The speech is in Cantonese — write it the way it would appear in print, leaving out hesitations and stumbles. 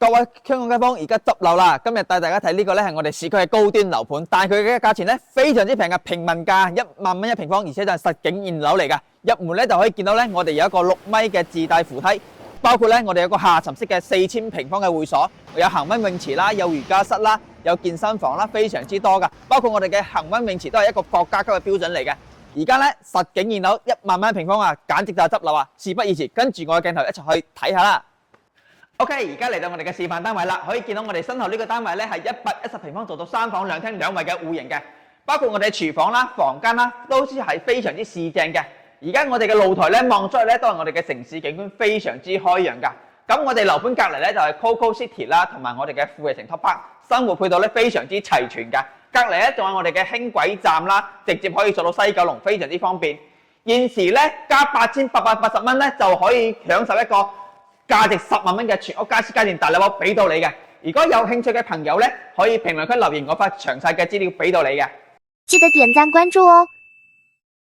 各位香港街坊，而家執樓啦！今日帶大家睇呢個咧係我哋市區嘅高端樓盤，但係佢嘅價錢咧非常之平嘅，平民價1萬蚊一平方，而且就係實景現樓嚟㗎。入門咧就可以見到咧，我哋有一個6米嘅自帶扶梯，包括咧我哋有個下沉式嘅4000平方嘅會所，有恒溫泳池啦，有瑜伽室啦，有健身房啦，非常之多㗎。包括我哋嘅恒溫泳池都係一個國家級嘅標準嚟嘅。而家咧實景現樓1萬蚊一平方啊，簡直就係執樓啊！事不宜遲，跟住我嘅鏡頭一齊去睇下啦。OK， 而家嚟到我哋嘅示範單位啦，可以見到我哋身後呢個單位咧係110平方做到3房2廳2衛嘅戶型嘅，包括我哋廚房啦、房間啦，都係非常之市正嘅。而家我哋嘅露台咧望出去咧都係我哋嘅城市景觀，非常之開揚㗎。咁我哋樓盤隔離咧就係 Coco City 啦，同埋我哋嘅富麗城 Top Park， 生活配套咧非常之齊全㗎。隔離咧仲有我哋嘅輕軌站啦，直接可以做到西九龍，非常之方便。現時咧加8880蚊咧就可以享受一個價值10萬蚊嘅全屋家私家電大禮包俾到你嘅。如果有興趣嘅朋友咧，可以評論區留言，我發詳細嘅資料俾到你嘅。記得點讚關注哦。